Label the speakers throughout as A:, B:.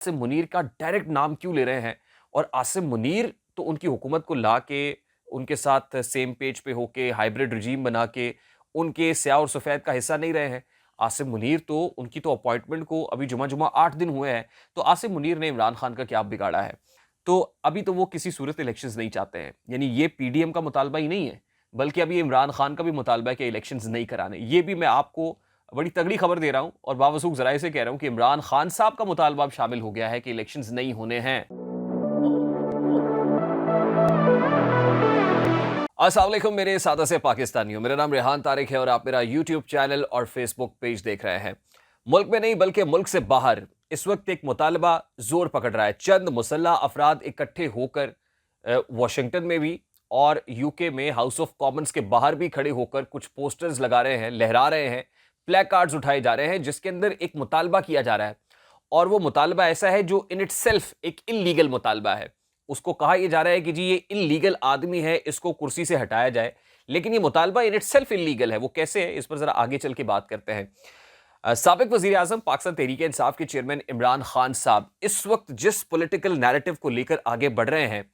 A: आसिम मुनीर का डायरेक्ट नाम क्यों ले रहे हैं और आसिम मुनीर तो उनकी हुकूमत को ला के उनके साथ सेम पेज पे होके हाइब्रिड रजीम बना के उनके स्याह और सफ़ेद का हिस्सा नहीं रहे हैं। आसिम मुनीर तो उनकी तो अपॉइंटमेंट को अभी जुमा जुमा 8 दिन हुए हैं, तो आसिम मुनीर ने इमरान खान का क्या बिगाड़ा है? तो अभी तो वो किसी सूरत इलेक्शंस नहीं चाहते हैं। यानी ये पीडीएम का मुतालबा ही नहीं है, बल्कि अभी इमरान खान का भी मुतालबा है कि इलेक्शंस नहीं कराने। ये भी मैं आपको बड़ी तगड़ी खबर दे रहा हूं और बावसूख ज़राए से कह रहा हूं कि इमरान खान साहब का मुतालबा अब शामिल हो गया है कि इलेक्शंस नहीं होने हैं। अस्सलाम वालेकुम मेरे सादा से पाकिस्तानियों, मेरा नाम रेहान तारिक है और आप मेरा यूट्यूब चैनल और फेसबुक पेज देख रहे हैं। मुल्क में नहीं बल्कि मुल्क से बाहर इस वक्त एक मुतालबा जोर पकड़ रहा है। चंद मुसल्ला अफराद इकट्ठे होकर वाशिंगटन में भी और यूके में हाउस ऑफ कॉमन्स के बाहर भी खड़े होकर कुछ पोस्टर्स लगा रहे हैं, लहरा रहे हैं, प्लेक कार्ड्स उठाए जा रहे हैं, जिसके अंदर एक मुतालबा किया जा रहा है। और वो मुतालबा ऐसा है जो इन इटसेल्फ एक इल्लीगल मुतालबा है। उसको कहा यह जा रहा है कि जी ये इल्लीगल आदमी है, इसको कुर्सी से हटाया जाए। लेकिन ये मुतालबा इन इटसेल्फ इल्लीगल है। वो कैसे है, इस पर जरा आगे चल के बात करते हैं। साबिक वजीर आजम पाकिस्तान तहरीक इंसाफ के चेयरमैन इमरान खान साहब इस वक्त जिस पॉलिटिकल नैरेटिव को लेकर आगे बढ़ रहे हैं,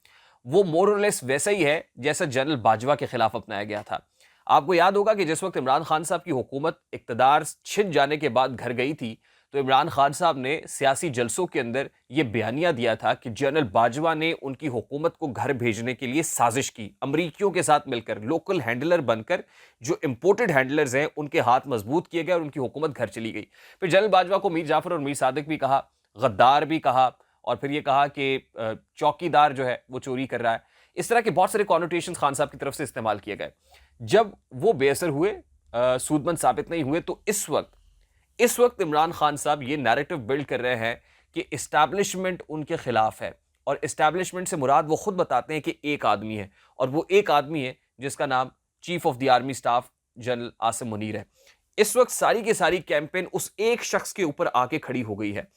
A: वो मोर और लेस वैसा ही है जैसा जनरल बाजवा के खिलाफ अपनाया गया था। आपको याद होगा कि जिस वक्त इमरान खान साहब की हुकूमत इक्तदार छिन जाने के बाद घर गई थी, तो इमरान खान साहब ने सियासी जलसों के अंदर यह बयानिया दिया था कि जनरल बाजवा ने उनकी हुकूमत को घर भेजने के लिए साजिश की। अमरीकियों के साथ मिलकर लोकल हैंडलर बनकर जो इंपोर्टेड हैंडलर्स हैं उनके हाथ मजबूत किए गए और उनकी हुकूमत घर चली गई। फिर जनरल बाजवा को मीर जाफर और मीर सादिक भी कहा, गद्दार भी कहा, और फिर यह कहा कि चौकीदार जो है वो चोरी कर रहा है। इस तरह के बहुत सारे कॉनोटेशन खान साहब की तरफ से इस्तेमाल किए गए। जब वो बेअसर हुए, सूदमंद साबित नहीं हुए, तो इस वक्त इमरान खान साहब ये नैरेटिव बिल्ड कर रहे हैं कि इस्टेब्लिशमेंट उनके खिलाफ है। और इस्टेब्लिशमेंट से मुराद वो खुद बताते हैं कि एक आदमी है, और वो एक आदमी है जिसका नाम chief of the army staff general Asim Munir है। इस वक्त सारी की सारी कैंपेन उस एक शख्स के ऊपर आके खड़ी हो गई है।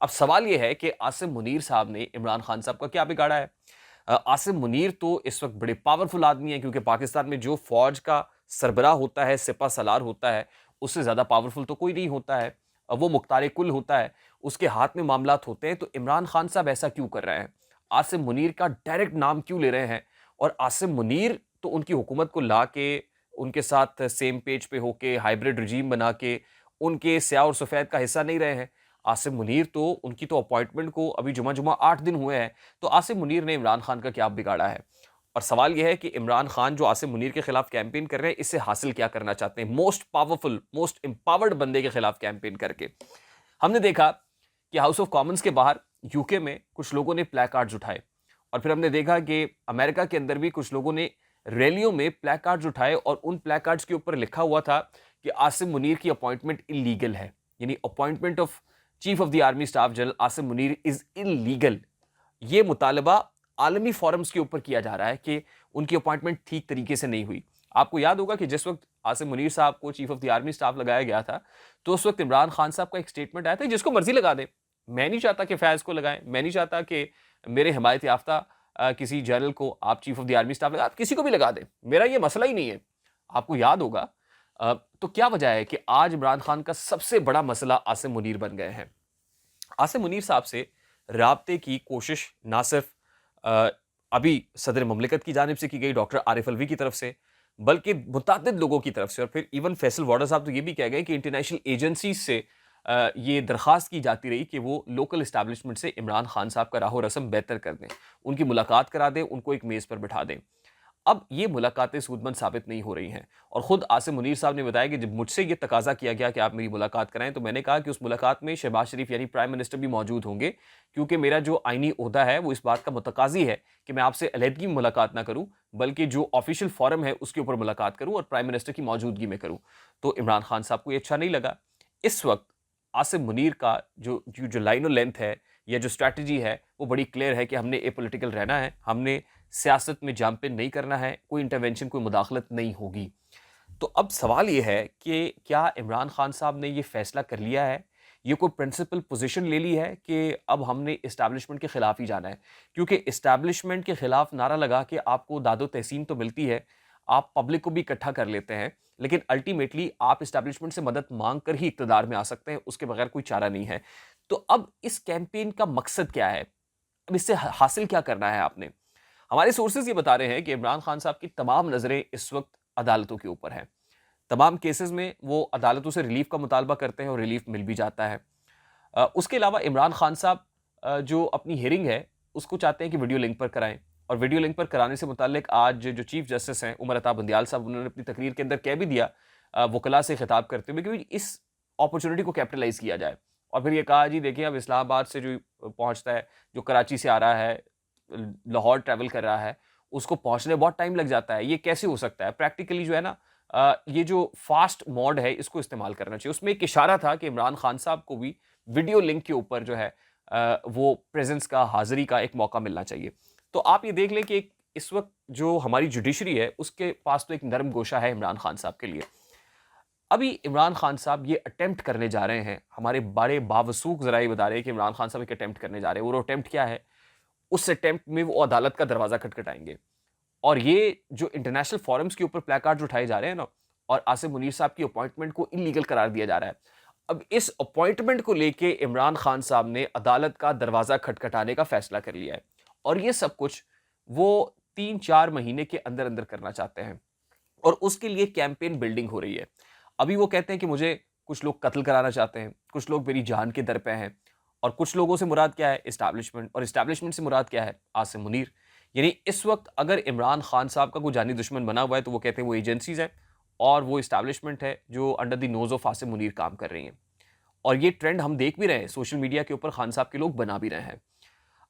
A: अब सवाल यह है कि आसिम मुनीर साहब ने इमरान खान साहब का क्या बिगाड़ा है? आसिम मुनीर तो इस वक्त बड़े पावरफुल आदमी है, क्योंकि पाकिस्तान में जो फौज का सरबराह होता है, सिपा सलार होता है, उससे ज़्यादा पावरफुल तो कोई नहीं होता है। वो मुख्तार कुल होता है, उसके हाथ में मामलात होते हैं। तो इमरान खान साहब ऐसा क्यों कर रहे हैं? आसिम मुनीर का डायरेक्ट नाम क्यों ले रहे हैं? और आसिम मुनीर तो उनकी हुकूमत को ला के उनके साथ सेम पेज पे होके हाइब्रिड रजीम बना के उनके स्याह और सफ़ेद का हिस्सा नहीं रहे हैं। आसिम मुनीर तो उनकी तो अपॉइंटमेंट को अभी जुमा जुमा 8 दिन हुए हैं, तो आसिम मुनीर ने इमरान खान का क्या बिगाड़ा है? और सवाल यह है कि इमरान खान जो आसिम मुनीर के खिलाफ कैंपेन कर रहे हैं, इससे हासिल क्या करना चाहते हैं? मोस्ट पावरफुल, मोस्ट एम्पावर्ड बंदे के खिलाफ कैंपेन करके। हमने देखा कि हाउस ऑफ कॉमन्स के बाहर यूके में कुछ लोगों ने प्ले कार्ड्स उठाए, और फिर हमने देखा कि अमेरिका के अंदर भी कुछ लोगों ने रैलियों में प्ले कार्ड्स उठाए, और उन प्ले कार्ड्स के ऊपर लिखा हुआ था कि आसिम मुनीर की अपॉइंटमेंट इलीगल है। यानी appointment of chief of the army staff general Asim Munir is illegal. ये मुतालबा आलमी फोरम्स के ऊपर किया जा रहा है कि उनकी अपॉइंटमेंट ठीक तरीके से नहीं हुई। आपको याद होगा कि जिस वक्त आसिम मुनीर साहब को chief of the army staff लगाया गया था, तो उस वक्त इमरान खान साहब का एक स्टेटमेंट आया था, जिसको मर्जी लगा दें, मैं नहीं चाहता कि फैज को लगाएं, मैं नहीं चाहता कि मेरे हिमायत याफ्ता किसी जनरल को आप chief of the army staff लगा, आप किसी को भी लगा दें, मेरा ये मसला ही नहीं है। आपको याद होगा। तो क्या वजह है कि आज इमरान खान का सबसे बड़ा मसला आसिम मुनीर बन गए हैं? आसिम मुनीर साहब से राब्ते की कोशिश ना सिर्फ अ, अभी सदर ममलिकत की जानिब से की गई, डॉक्टर आरिफ अलवी की तरफ से, बल्कि मुतअद्दिद लोगों की तरफ से, और फिर इवन फैसल वाडा साहब तो ये भी कह गए कि इंटरनेशनल एजेंसीज से ये दरख्वास्त की जाती रही कि वो लोकल इस्टेब्लिशमेंट से इमरान खान साहब का राह रस्म बेहतर कर दें, उनकी मुलाकात करा दें, उनको एक मेज़ पर बिठा दें। अब ये मुलाकातें सूदमंद साबित नहीं हो रही हैं, और ख़ुद आसिम मुनीर साहब ने बताया कि जब मुझसे ये तकाजा किया गया कि आप मेरी मुलाकात कराएं, तो मैंने कहा कि उस मुलाकात में शहबाज शरीफ यानी प्राइम मिनिस्टर भी मौजूद होंगे, क्योंकि मेरा जो आईनी ओहदा है वो इस बात का मुतकाज़ी है कि मैं आपसे अलहदगी में मुलाकात ना करूं, बल्कि जो ऑफिशियल फोरम है उसके ऊपर मुलाकात करूं और प्राइम मिनिस्टर की मौजूदगी में करूं। तो इमरान खान साहब को ये अच्छा नहीं लगा। इस वक्त आसिम मुनीर का जो लाइन और लेंथ है, या जो स्ट्रैटेजी है, वो बड़ी क्लियर है कि हमने ए पॉलिटिकल रहना है, हमने सियासत में जंपिंग नहीं करना है, कोई इंटरवेंशन, कोई मुदाखलत नहीं होगी। तो अब सवाल ये है कि क्या इमरान खान साहब ने ये फैसला कर लिया है, ये कोई प्रिंसिपल पोजीशन ले ली है कि अब हमने इस्टेब्लिशमेंट के खिलाफ ही जाना है? क्योंकि इस्टेब्लिशमेंट के खिलाफ नारा लगा के आपको दादो तहसीन तो मिलती है, आप पब्लिक को भी इकट्ठा कर लेते हैं, लेकिन अल्टीमेटली आप इस्टेब्लिशमेंट से मदद मांग कर ही इक़्तिदार में आ सकते हैं, उसके बगैर कोई चारा नहीं है। तो अब इस कैंपेन का मकसद क्या है? अब इससे हासिल क्या करना है आपने? हमारे सोर्सेज ये बता रहे हैं कि इमरान खान साहब की तमाम नज़रें इस वक्त अदालतों के ऊपर हैं। तमाम केसेस में वो अदालतों से रिलीफ का मुतालबा करते हैं और रिलीफ मिल भी जाता है। उसके अलावा इमरान खान साहब जो अपनी हियरिंग है उसको चाहते हैं कि वीडियो लिंक पर कराएं, और वीडियो लिंक पर कराने से मुताल्लिक आज जो चीफ जस्टिस हैं उमर अता बंदियाल साहब, उन्होंने अपनी तकरीर के अंदर कह भी दिया वकला से खिताब करते हुए कि इस अपॉर्चुनिटी को कैपिटलाइज किया जाए। और फिर ये कहा, जी देखिए, अब इस्लामाबाद से जो पहुंचता है, जो कराची से आ रहा है, लाहौर ट्रैवल कर रहा है, उसको पहुंचने में बहुत टाइम लग जाता है। ये कैसे हो सकता है? प्रैक्टिकली जो है ना, ये जो फास्ट मोड है इसको इस्तेमाल करना चाहिए। उसमें एक इशारा था कि इमरान खान साहब को भी वीडियो लिंक के ऊपर जो है वो प्रेजेंस का, हाजिरी का एक मौका मिलना चाहिए। तो आप ये देख लें कि इस वक्त जो हमारी जुडिशरी है उसके पास तो एक नरम गोशा है इमरान खान साहब के लिए। अभी इमरान खान साहब ये अटेम्प्ट करने जा रहे हैं, हमारे बड़े बावसूख जराए बता रहे हैं कि इमरान खान साहब एक अटेम्प्ट करने जा रहे हैं। वो अटेम्प्ट क्या है? उस अटेम्प्ट में वो अदालत का दरवाजा खटखटाएंगे, और ये जो इंटरनेशनल फोरम्स के ऊपर प्लेकार्ड उठाए जा रहे हैं ना, और आसिम मुनीर साहब की अपॉइंटमेंट को इलीगल करार दिया जा रहा है। अब इस अपॉइंटमेंट को लेके इमरान खान साहब ने अदालत का दरवाजा खटखटाने का फैसला कर लिया है, और ये सब कुछ वो 3-4 महीने के अंदर अंदर करना चाहते हैं, और उसके लिए कैंपेन बिल्डिंग हो रही है। अभी वो कहते हैं कि मुझे कुछ लोग कत्ल कराना चाहते हैं, कुछ लोग मेरी जान के दर पे हैं, और कुछ लोगों से मुराद क्या है? इस्टेब्लिशमेंट, और इस्टेब्लिशमेंट से मुराद क्या है? आसिम मुनीर। यानी इस वक्त अगर इमरान खान साहब का कोई जानी दुश्मन बना हुआ है तो वो कहते हैं वो एजेंसीज हैं, और वो इस्टेब्लिशमेंट है जो under the nose of Asim Munir काम कर रही हैं। और ये ट्रेंड हम देख भी रहे हैं, सोशल मीडिया के ऊपर खान साहब के लोग बना भी रहे हैं।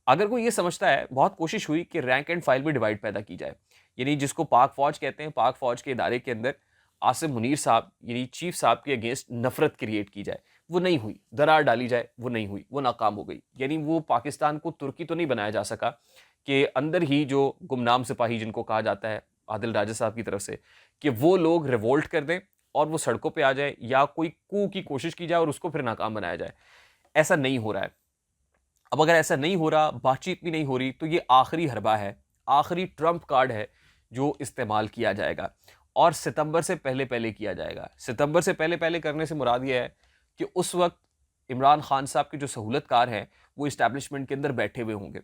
A: अगर कोई ये समझता है, बहुत कोशिश हुई कि रैंक एंड फाइल में डिवाइड पैदा की जाए, यानी जिसको पाक फौज कहते हैं, पाक फौज के इदारे के अंदर आसिम मुनीर साहब यानी चीफ साहब के अगेंस्ट नफरत क्रिएट की जाए, वो नहीं हुई। दरार डाली जाए, वो नहीं हुई, वो नाकाम हो गई। यानी वो पाकिस्तान को तुर्की तो नहीं बनाया जा सका कि अंदर ही जो गुमनाम सिपाही जिनको कहा जाता है आदिल राजा साहब की तरफ से, कि वो लोग रिवोल्ट कर दें और वो सड़कों पे आ जाए, या कोई कू की कोशिश की जाए और उसको फिर नाकाम बनाया जाए। ऐसा नहीं हो रहा है। अब अगर ऐसा नहीं हो रहा, बातचीत भी नहीं हो रही, तो ये आखिरी हरबा है, आखिरी ट्रम्प कार्ड है जो इस्तेमाल किया जाएगा, और सितंबर से पहले पहले किया जाएगा। सितंबर से पहले पहले करने से मुराद ये है कि उस वक्त इमरान खान साहब के जो सहूलतकार हैं वो इस्टेब्लिशमेंट के अंदर बैठे हुए होंगे,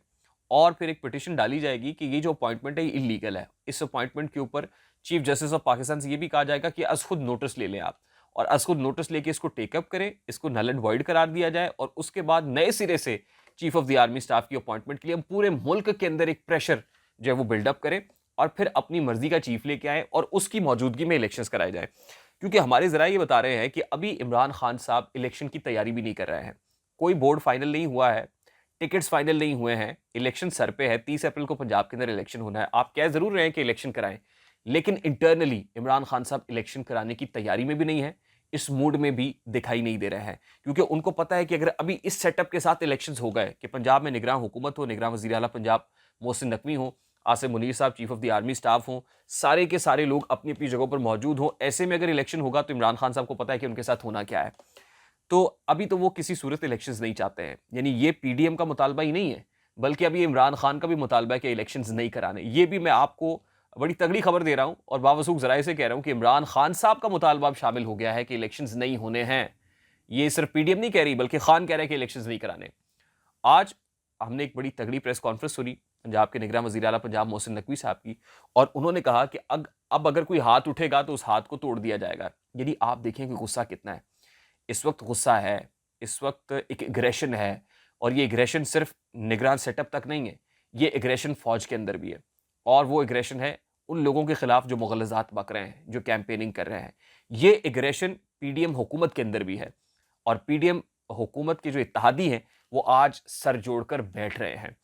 A: और फिर एक पिटिशन डाली जाएगी कि ये जो अपॉइंटमेंट है ये इलीगल है। इस अपॉइंटमेंट के ऊपर चीफ जस्टिस ऑफ पाकिस्तान से ये भी कहा जाएगा कि अज खुद नोटिस ले लें आप, और अज खुद नोटिस लेके इसको टेकअप करें, इसको नल एंड वॉइड करार दिया जाए, और उसके बाद नए सिरे से chief of the army staff की अपॉइंटमेंट के लिए हम पूरे मुल्क के अंदर एक प्रेशर जो है वो बिल्डअप करें, और फिर अपनी मर्जी का चीफ लेके आए और उसकी मौजूदगी में इलेक्शंस कराए जाए। क्योंकि हमारे जरा ये बता रहे हैं कि अभी इमरान खान साहब इलेक्शन की तैयारी भी नहीं कर रहे हैं। कोई बोर्ड फाइनल नहीं हुआ है, टिकट्स फाइनल नहीं हुए हैं, इलेक्शन सर पे है। 30 अप्रैल को पंजाब के अंदर इलेक्शन होना है। आप कह जरूर रहे हैं कि इलेक्शन कराएं, लेकिन इंटरनली इमरान खान साहब इलेक्शन कराने की तैयारी में भी नहीं है, इस मूड में भी दिखाई नहीं दे रहे हैं। क्योंकि उनको पता है कि अगर अभी इस सेटअप के साथ इलेक्शंस हो गए कि पंजाब में निगरान हुकूमत हो, निगरान वज़ीर आला पंजाब मोहसिन नकवी हो, आसिम मुनीर साहब chief of the army staff हो, सारे के सारे लोग अपनी अपनी जगहों पर मौजूद हो, ऐसे में अगर इलेक्शन होगा तो इमरान खान साहब को पता है कि उनके साथ होना क्या है। तो अभी तो वो किसी सूरत इलेक्शंस नहीं चाहते हैं। यानी ये पीडीएम का मुतालबा ही नहीं है, बल्कि अभी इमरान खान का भी मुतालबा है कि इलेक्शंस नहीं कराने। ये भी मैं आपको बड़ी तगड़ी खबर दे रहा हूं, और बावसूख जराए से कह रहा हूं कि इमरान खान साहब का मुतालबा अब शामिल हो गया है कि इलेक्शंस नहीं होने हैं। ये सिर्फ पीडीएम नहीं कह रही, बल्कि खान कह रहा है कि इलेक्शंस नहीं कराने। आज हमने एक बड़ी तगड़ी प्रेस कॉन्फ्रेंस सुनी पंजाब के निगरान वज़ीर आला पंजाब मोहसिन नकवी साहब की, और उन्होंने कहा कि अब अगर कोई हाथ उठेगा तो उस हाथ को तोड़ दिया जाएगा। यानी आप देखें कि गुस्सा कितना है। इस वक्त गुस्सा है, इस वक्त एक एग्रेशन है, और ये एग्रेशन सिर्फ निगरान सेटअप तक नहीं है, ये एग्रेशन फौज के अंदर भी है, और वो एग्रेशन है उन लोगों के खिलाफ जो मुगलजात बक रहे हैं, जो कैंपेनिंग कर रहे हैं। ये एग्रेशन पीडीएम हुकूमत के अंदर भी है, और पीडीएम हुकूमत के जो इत्तेहादी हैं वो आज सर जोड़कर बैठ रहे हैं।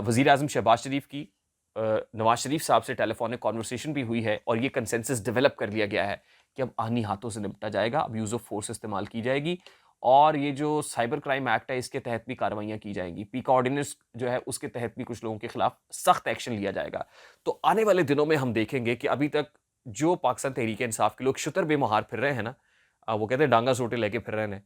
A: वज़ीर आज़म शहबाज शरीफ की नवाज शरीफ साहब से टेलीफोनिक कॉन्वर्सेशन भी हुई है, और ये कंसेंसस डेवलप कर लिया गया है कि अब आनी हाथों से निपटा जाएगा, अब यूज़ ऑफ फोर्स इस्तेमाल की जाएगी, और ये जो साइबर क्राइम एक्ट है इसके तहत भी कार्रवाइयाँ की जाएंगी। पीका ऑर्डिनेंस जो है उसके तहत भी कुछ लोगों के खिलाफ सख्त एक्शन लिया जाएगा। तो आने वाले दिनों में हम देखेंगे कि अभी तक जो पाकिस्तान तहरीक इंसाफ के लोग शुतर बेमुहार फिर रहे हैं ना, वो कहते हैं डांगा सोटे लेके फिर रहे हैं,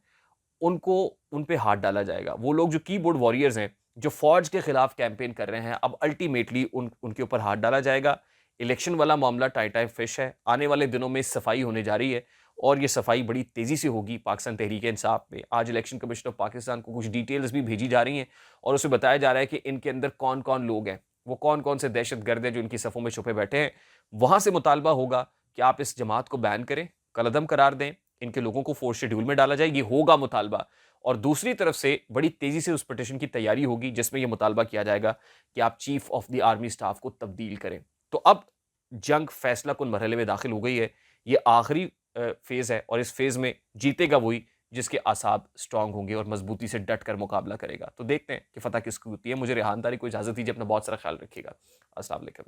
A: उनको उन पे हाथ डाला जाएगा। वो लोग जो कीबोर्ड वॉरियर्स हैं, जो फौज के खिलाफ कैंपेन कर रहे हैं, अब अल्टीमेटली उनके ऊपर हाथ डाला जाएगा। इलेक्शन वाला मामला टाई टाई फिश है। आने वाले दिनों में सफाई होने जा रही है, और ये सफाई बड़ी तेज़ी से होगी पाकिस्तान तहरीक-ए-इंसाफ में। आज इलेक्शन कमीशन ऑफ पाकिस्तान को कुछ डिटेल्स भी भेजी जा रही हैं और उसमें बताया जा रहा है कि इनके अंदर कौन-कौन लोग हैं, वो कौन-कौन से दहशतगर्द हैं जो इनकी सफ़ों में छुपे बैठे हैं। वहाँ से मुतालबा होगा कि आप इस जमात को बैन करें, कलअदम करार दें, इनके लोगों को फोर्स शेड्यूल में डाला जाए, ये होगा मुतालबा। और दूसरी तरफ से बड़ी तेज़ी से उस पिटीशन की तैयारी होगी जिसमें ये मुतालबा किया जाएगा कि आप chief of the army staff को तब्दील करें। तो अब जंग फैसला कुन मरहले में दाखिल हो गई है। ये आखिरी फ़ेज़ है और इस फ़ेज़ में जीतेगा वही जिसके आसाब स्ट्रॉन्ग होंगे और मजबूती से डट कर मुकाबला करेगा। तो देखते हैं कि फ़तह किसकी होती है। मुझे रेहान तारिक को इजाज़त दीजिए। अपना बहुत सारा ख्याल रखिएगा। अस्सलाम वालेकुम।